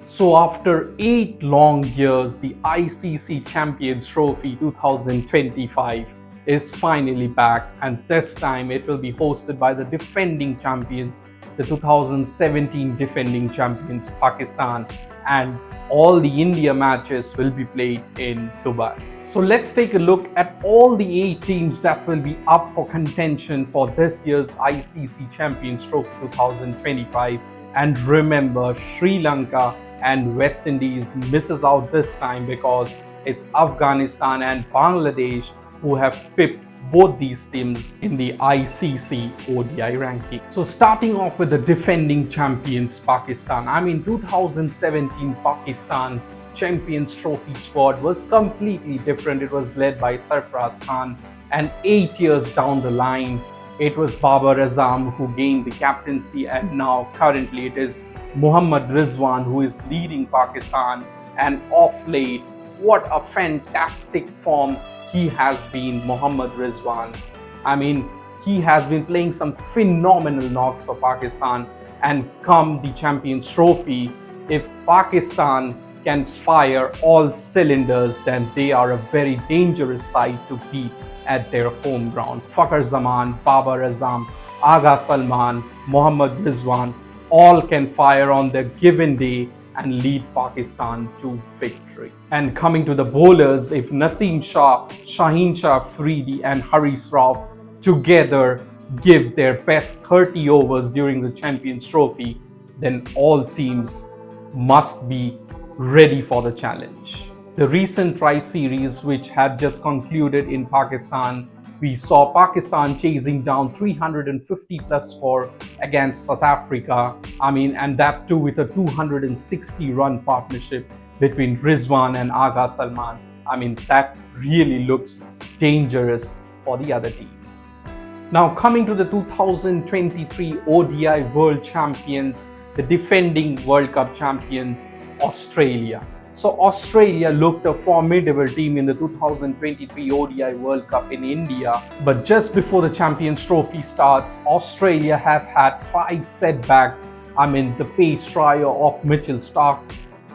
So after 8 long years, the ICC Champions Trophy 2025 is finally back, and this time it will be hosted by the defending champions, the 2017 defending champions Pakistan, and all the India matches will be played in Dubai. So let's take a look at all the 8 teams that will be up for contention for this year's ICC Champions Trophy 2025. And remember, Sri Lanka and West Indies misses out this time because it's Afghanistan and Bangladesh who have pipped both these teams in the ICC ODI ranking. So starting off with the defending champions Pakistan. 2017 Pakistan Champions Trophy squad was completely different. It was led by Sarfaraz Khan, and 8 years down the line, it was Babar Azam who gained the captaincy, and now currently it is Mohammad Rizwan who is leading Pakistan. And off late, what a fantastic form he has been, Mohammad Rizwan. He has been playing some phenomenal knocks for Pakistan, and come the Champions Trophy, if Pakistan can fire all cylinders, then they are a very dangerous side to beat at their home ground. Fakhar Zaman, Babar Azam, Agha Salman, Mohammad Rizwan all can fire on their given day and lead Pakistan to victory. And coming to the bowlers, if Naseem Shah, Shaheen Shah Afridi and Haris Rauf together give their best 30 overs during the Champions Trophy, then all teams must be ready for the challenge. The recent Tri-Series, which had just concluded in Pakistan, we saw Pakistan chasing down 350 plus score against South Africa. And that too with a 260 run partnership between Rizwan and Agha Salman. That really looks dangerous for the other teams. Now coming to the 2023 ODI World Champions, the defending World Cup champions, Australia. So Australia looked a formidable team in the 2023 ODI World Cup in India. But just before the Champions Trophy starts, Australia have had 5 setbacks. The pace trio of Mitchell Starc,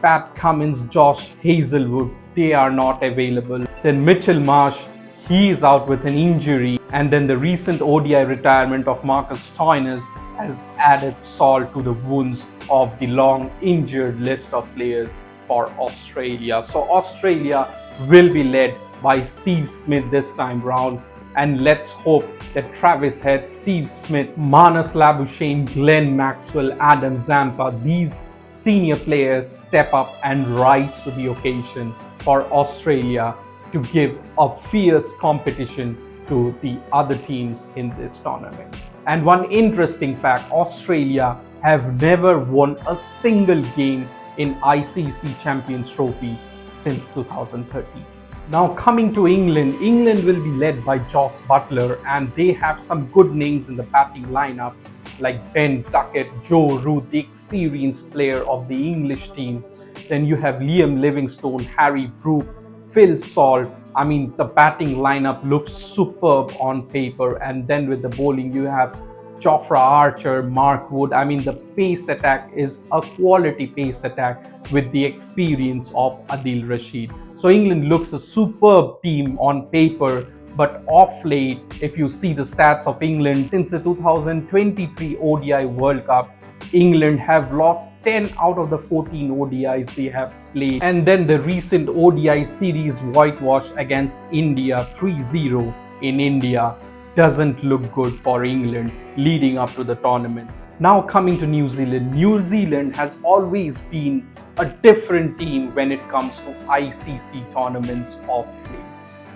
Pat Cummins, Josh Hazlewood, they are not available. Then Mitchell Marsh, he is out with an injury. And then the recent ODI retirement of Marcus Stoinis has added salt to the wounds of the long injured list of players for Australia. So Australia will be led by Steve Smith this time round, and let's hope that Travis Head, Steve Smith, Marnus Labuschagne, Glenn Maxwell, Adam Zampa, these senior players step up and rise to the occasion for Australia to give a fierce competition to the other teams in this tournament. And one interesting fact, Australia have never won a single game in ICC Champions Trophy since 2013. Now coming to England, England will be led by Jos Buttler, and they have some good names in the batting lineup like Ben Duckett, Joe Root, the experienced player of the English team. Then you have Liam Livingstone, Harry Brook, Phil Salt. The batting lineup looks superb on paper, and then with the bowling you have Jofra Archer, Mark Wood. The pace attack is a quality pace attack with the experience of Adil Rashid. So England looks a superb team on paper, but off late, if you see the stats of England since the 2023 ODI World Cup, England have lost 10 out of the 14 ODIs they have played. And then the recent ODI series whitewash against India 3-0 in India doesn't look good for England leading up to the tournament. Now coming to New Zealand. New Zealand has always been a different team when it comes to ICC tournaments of late.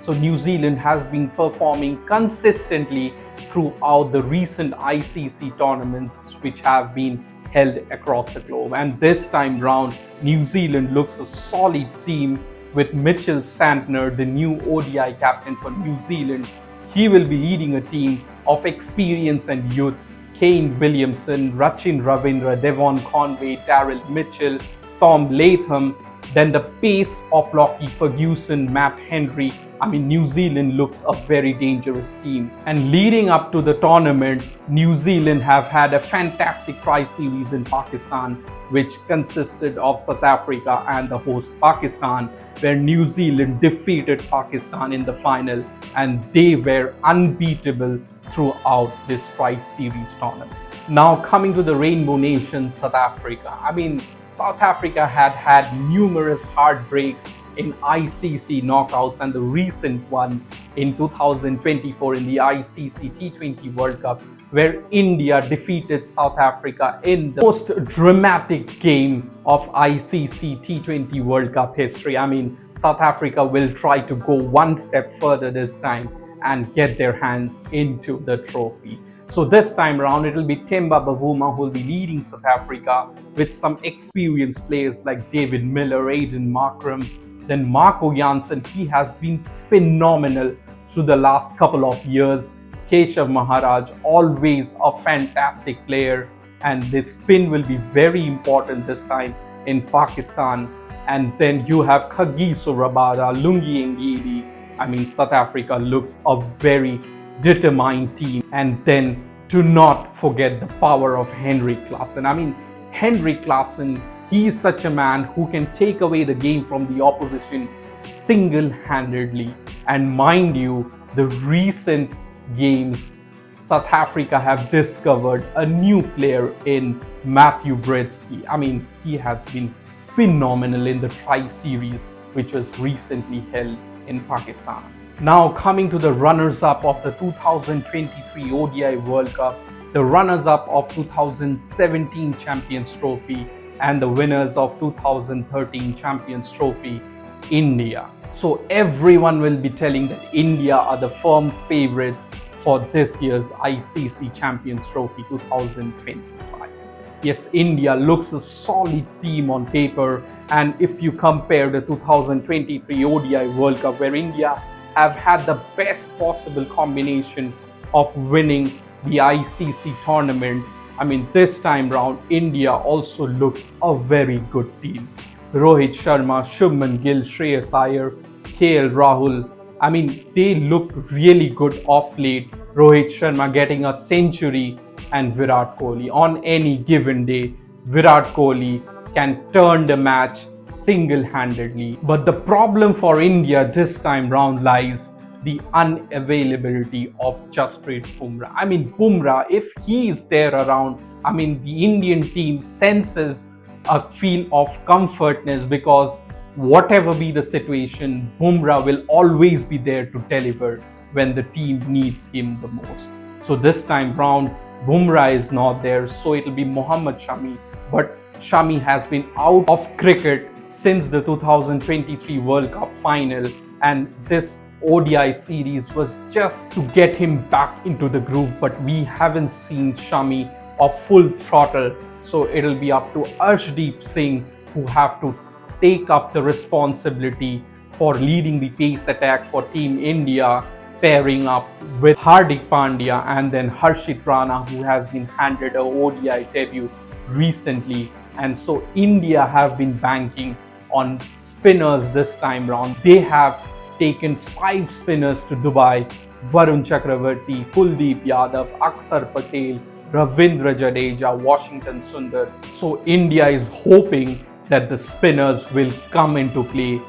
So New Zealand has been performing consistently throughout the recent ICC tournaments which have been held across the globe. And this time round, New Zealand looks a solid team with Mitchell Santner, the new ODI captain for New Zealand. He will be leading a team of experience and youth. Kane Williamson, Rachin Ravindra, Devon Conway, Daryl Mitchell, Tom Latham. Then the pace of Lockie Ferguson, Matt Henry. I mean, New Zealand looks a very dangerous team. And leading up to the tournament, New Zealand have had a fantastic tri-series in Pakistan, which consisted of South Africa and the host Pakistan, where New Zealand defeated Pakistan in the final, and they were unbeatable throughout this tri-series tournament. Now coming to the Rainbow Nation, South Africa. I mean, South Africa had numerous heartbreaks in ICC knockouts, and the recent one in 2024 in the ICC T20 World Cup, where India defeated South Africa in the most dramatic game of ICC T20 World Cup history. I mean, South Africa will try to go one step further this time and get their hands into the trophy. So this time around, it will be Themba Bavuma who will be leading South Africa, with some experienced players like David Miller, Aiden Markram. Then Marco Jansen, he has been phenomenal through the last couple of years. Keshav Maharaj, always a fantastic player. And the spin will be very important this time in Pakistan. And then you have Kagiso Rabada, Lungi Ngidi. I mean, South Africa looks a very determined team. And then to not forget the power of Henrik Larsson. I mean, Henrik Larsson, he is such a man who can take away the game from the opposition single-handedly. And mind you, the recent games, South Africa have discovered a new player in Matthew Brzezinski. I mean, he has been phenomenal in the tri-series, which was recently held in Pakistan. Now coming to the runners-up of the 2023 ODI World Cup, the runners-up of 2017 Champions Trophy, and the winners of 2013 Champions Trophy, India. So everyone will be telling that India are the firm favorites for this year's ICC Champions Trophy 2025. Yes, India looks a solid team on paper, and if you compare the 2023 ODI World Cup, where India have had the best possible combination of winning the ICC tournament, I mean, this time round, India also looks a very good team. Rohit Sharma, Shubman Gill, Shreyas Iyer, KL Rahul, I mean, they look really good off late. Rohit Sharma getting a century, and Virat Kohli. On any given day, Virat Kohli can turn the match single-handedly. But the problem for India this time round lies the unavailability of Jasprit Bumrah. I mean, Bumrah, if he is there around, I mean, the Indian team senses a feel of comfortness, because whatever be the situation, Bumrah will always be there to deliver when the team needs him the most. So this time round, Bumrah is not there, so it will be Mohammad Shami. But Shami has been out of cricket since the 2023 World Cup final, and this ODI series was just to get him back into the groove, but we haven't seen Shami of full throttle. So it'll be up to Arshdeep Singh who have to take up the responsibility for leading the pace attack for Team India, pairing up with Hardik Pandya and then Harshit Rana, who has been handed a ODI debut recently. And so India have been banking on spinners this time round. They have taken 5 spinners to Dubai: Varun Chakravarti, Kuldeep Yadav, Akshar Patel, Ravindra Jadeja, Washington Sundar. So India is hoping that the spinners will come into play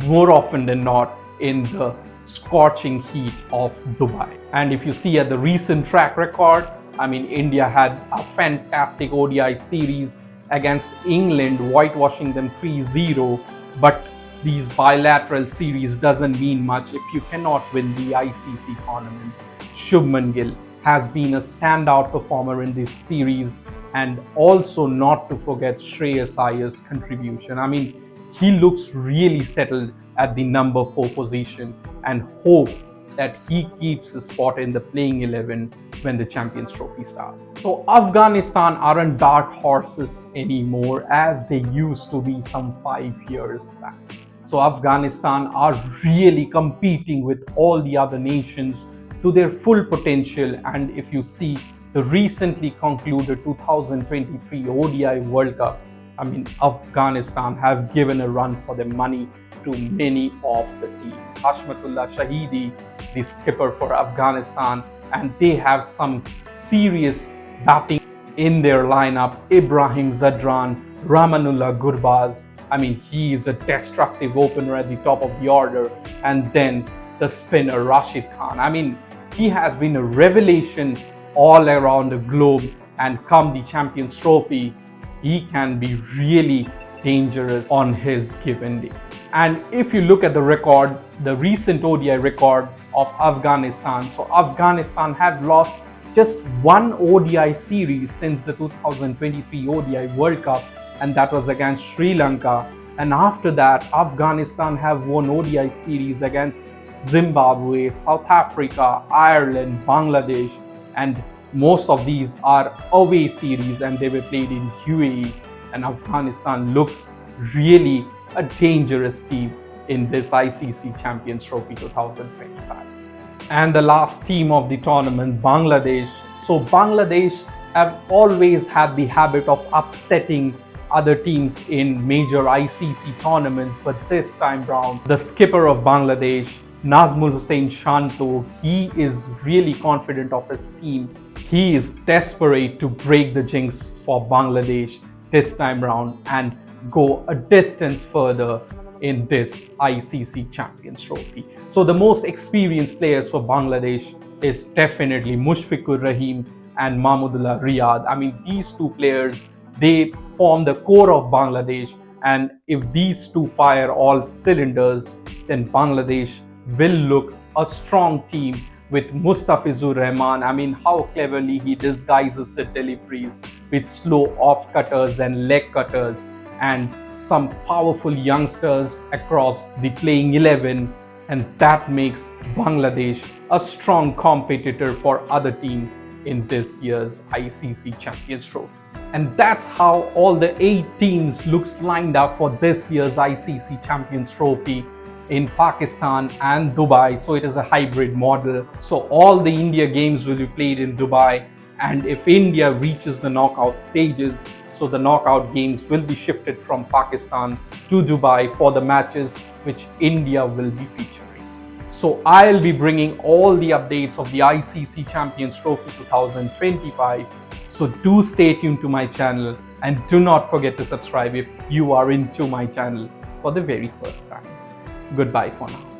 more often than not in the scorching heat of Dubai. And if you see at the recent track record, I mean, India had a fantastic ODI series against England, whitewashing them 3-0, but these bilateral series doesn't mean much if you cannot win the ICC tournaments. Shubman Gill has been a standout performer in this series, and also not to forget Shreyas Iyer's contribution. I mean, he looks really settled at the number 4 position, and hope that he keeps his spot in the playing 11 when the Champions Trophy starts. So Afghanistan aren't dark horses anymore as they used to be some 5 years back. So Afghanistan are really competing with all the other nations to their full potential. And if you see the recently concluded 2023 ODI World Cup, I mean, Afghanistan have given a run for their money to many of the teams. Hashmatullah Shahidi, the skipper for Afghanistan, and they have some serious batting in their lineup. Ibrahim Zadran, Ramanullah Gurbaz. I mean, he is a destructive opener at the top of the order. And then the spinner Rashid Khan. I mean, he has been a revelation all around the globe, and come the Champions Trophy, he can be really dangerous on his given day. And if you look at the record, the recent ODI record of Afghanistan, so Afghanistan have lost just one ODI series since the 2023 ODI World Cup, and that was against Sri Lanka. And after that, Afghanistan have won ODI series against Zimbabwe, South Africa, Ireland, Bangladesh, and most of these are away series and they were played in UAE. And Afghanistan looks really a dangerous team in this ICC Champions Trophy 2025. And the last team of the tournament, Bangladesh. So Bangladesh have always had the habit of upsetting other teams in major ICC tournaments, but this time round, the skipper of Bangladesh, Nazmul Hussain Shanto, he is really confident of his team. He is desperate to break the jinx for Bangladesh this time round and go a distance further in this ICC Champions Trophy. So the most experienced players for Bangladesh is definitely Mushfiqur Rahim and Mahmudullah Riyad. I mean, these two players, they form the core of Bangladesh, and if these two fire all cylinders, then Bangladesh will look a strong team with Mustafizur Rahman. I mean, how cleverly he disguises the deliveries with slow off cutters and leg cutters, and some powerful youngsters across the playing 11, and that makes Bangladesh a strong competitor for other teams in this year's ICC Champions Trophy. And that's how all the 8 teams looks lined up for this year's ICC Champions Trophy in Pakistan and Dubai. So it is a hybrid model. So all the India games will be played in Dubai, and if India reaches the knockout stages, so the knockout games will be shifted from Pakistan to Dubai for the matches which India will be featuring. So I'll be bringing all the updates of the ICC Champions Trophy 2025. So do stay tuned to my channel, and do not forget to subscribe if you are into my channel for the very first time. Goodbye for now.